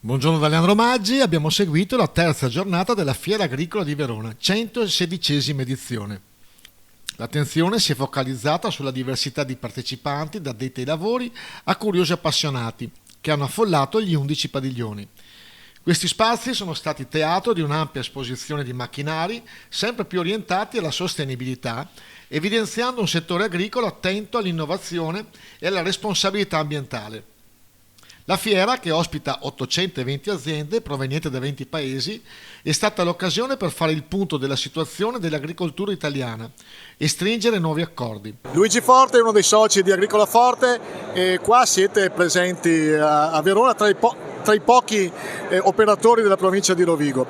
Buongiorno da Leandro Maggi, abbiamo seguito la terza giornata della Fiera Agricola di Verona, 116esima edizione. L'attenzione si è focalizzata sulla diversità di partecipanti, da addetti ai lavori a curiosi appassionati, che hanno affollato gli 11 padiglioni. Questi spazi sono stati teatro di un'ampia esposizione di macchinari, sempre più orientati alla sostenibilità, evidenziando un settore agricolo attento all'innovazione e alla responsabilità ambientale. La fiera, che ospita 820 aziende provenienti da 20 paesi, è stata l'occasione per fare il punto della situazione dell'agricoltura italiana e stringere nuovi accordi. Luigi Forte è uno dei soci di Agricola Forte e qua siete presenti a Verona tra i pochi operatori della provincia di Rovigo.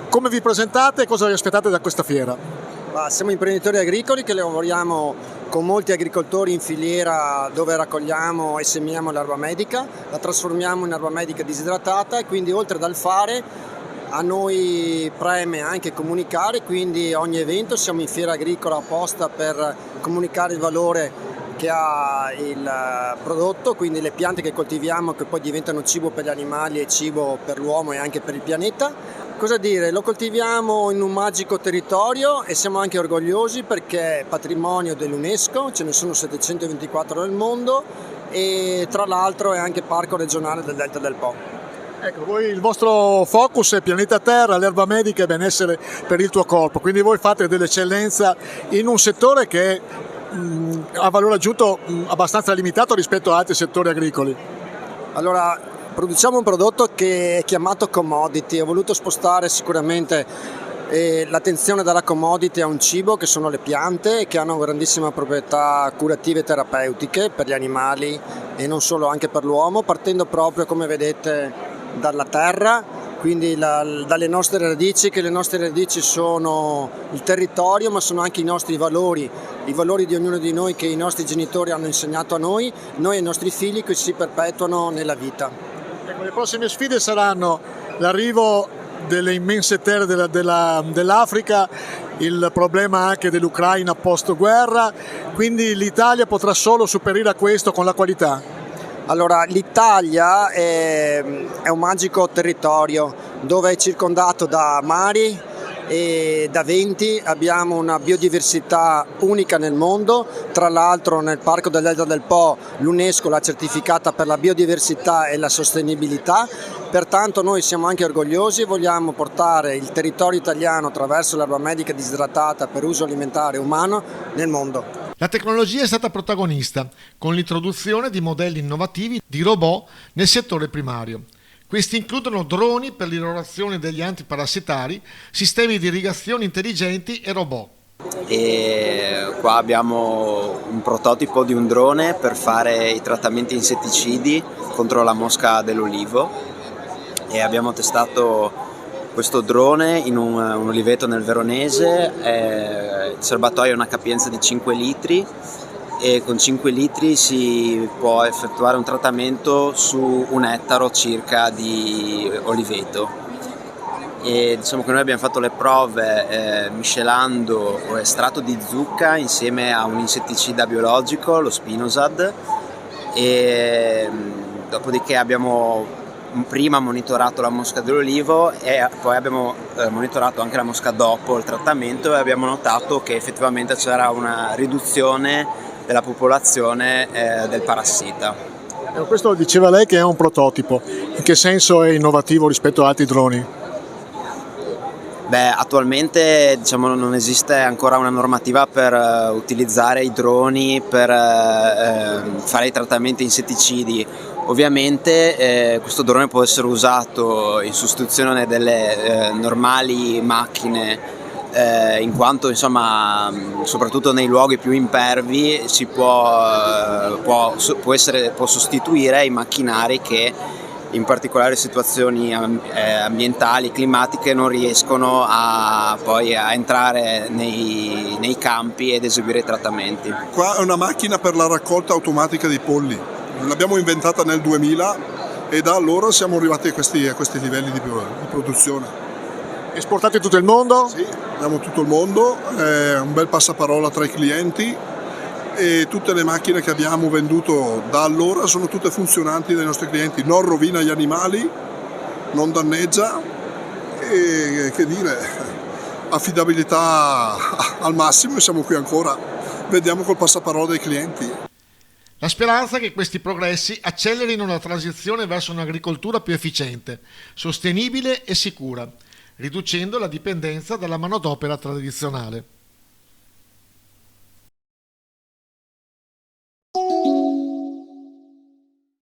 Come vi presentate e cosa vi aspettate da questa fiera? Siamo imprenditori agricoli che lavoriamo con molti agricoltori in filiera dove raccogliamo e semiamo l'erba medica, la trasformiamo in erba medica disidratata e quindi oltre dal fare a noi preme anche comunicare, quindi ogni evento siamo in fiera agricola apposta per comunicare il valore che ha il prodotto, quindi le piante che coltiviamo che poi diventano cibo per gli animali e cibo per l'uomo e anche per il pianeta. Cosa dire? Lo coltiviamo in un magico territorio e siamo anche orgogliosi perché è patrimonio dell'UNESCO, ce ne sono 724 nel mondo e tra l'altro è anche parco regionale del Delta del Po. Ecco, voi il vostro focus è pianeta Terra, l'erba medica e benessere per il tuo corpo, quindi voi fate dell'eccellenza in un settore che ha valore aggiunto abbastanza limitato rispetto ad altri settori agricoli. Allora, produciamo un prodotto che è chiamato commodity, ho voluto spostare sicuramente l'attenzione dalla commodity a un cibo che sono le piante che hanno grandissime proprietà curative e terapeutiche per gli animali e non solo, anche per l'uomo, partendo proprio come vedete dalla terra, quindi dalle nostre radici, che le nostre radici sono il territorio ma sono anche i nostri valori, i valori di ognuno di noi che i nostri genitori hanno insegnato a noi e ai nostri figli che si perpetuano nella vita. Ecco, le prossime sfide saranno l'arrivo delle immense terre dell'Africa, il problema anche dell'Ucraina post guerra, quindi l'Italia potrà solo superare a questo con la qualità. Allora, l'Italia è un magico territorio dove è circondato da mari e da venti, abbiamo una biodiversità unica nel mondo, tra l'altro nel Parco del Delta del Po l'UNESCO l'ha certificata per la biodiversità e la sostenibilità, pertanto noi siamo anche orgogliosi e vogliamo portare il territorio italiano attraverso l'erba medica disidratata per uso alimentare umano nel mondo. La tecnologia è stata protagonista, con l'introduzione di modelli innovativi di robot nel settore primario. Questi includono droni per l'irrorazione degli antiparassitari, sistemi di irrigazione intelligenti e robot. E qua abbiamo un prototipo di un drone per fare i trattamenti insetticidi contro la mosca dell'olivo e abbiamo testato questo drone in un oliveto nel Veronese. Il serbatoio ha una capienza di 5 litri e con 5 litri si può effettuare un trattamento su 1 ettaro circa di oliveto. E diciamo che noi abbiamo fatto le prove miscelando estratto di zucca insieme a un insetticida biologico, lo Spinosad, e dopodiché abbiamo prima monitorato la mosca dell'olivo e poi abbiamo monitorato anche la mosca dopo il trattamento e abbiamo notato che effettivamente c'era una riduzione della popolazione del parassita. Questo diceva lei che è un prototipo, in che senso è innovativo rispetto ad altri droni? Beh, attualmente diciamo non esiste ancora una normativa per utilizzare i droni per fare i trattamenti insetticidi. Ovviamente questo drone può essere usato in sostituzione delle normali macchine, in quanto insomma soprattutto nei luoghi più impervi si può sostituire i macchinari che in particolari situazioni ambientali, climatiche non riescono poi a entrare nei campi ed eseguire i trattamenti. Qua è una macchina per la raccolta automatica dei polli. L'abbiamo inventata nel 2000 e da allora siamo arrivati a questi livelli di produzione. Esportate in tutto il mondo? Sì, andiamo in tutto il mondo, è un bel passaparola tra i clienti e tutte le macchine che abbiamo venduto da allora sono tutte funzionanti dai nostri clienti, non rovina gli animali non danneggia e che dire, affidabilità al massimo e siamo qui ancora. Vediamo col passaparola dei clienti. La speranza è che questi progressi accelerino la transizione verso un'agricoltura più efficiente, sostenibile e sicura, riducendo la dipendenza dalla manodopera tradizionale.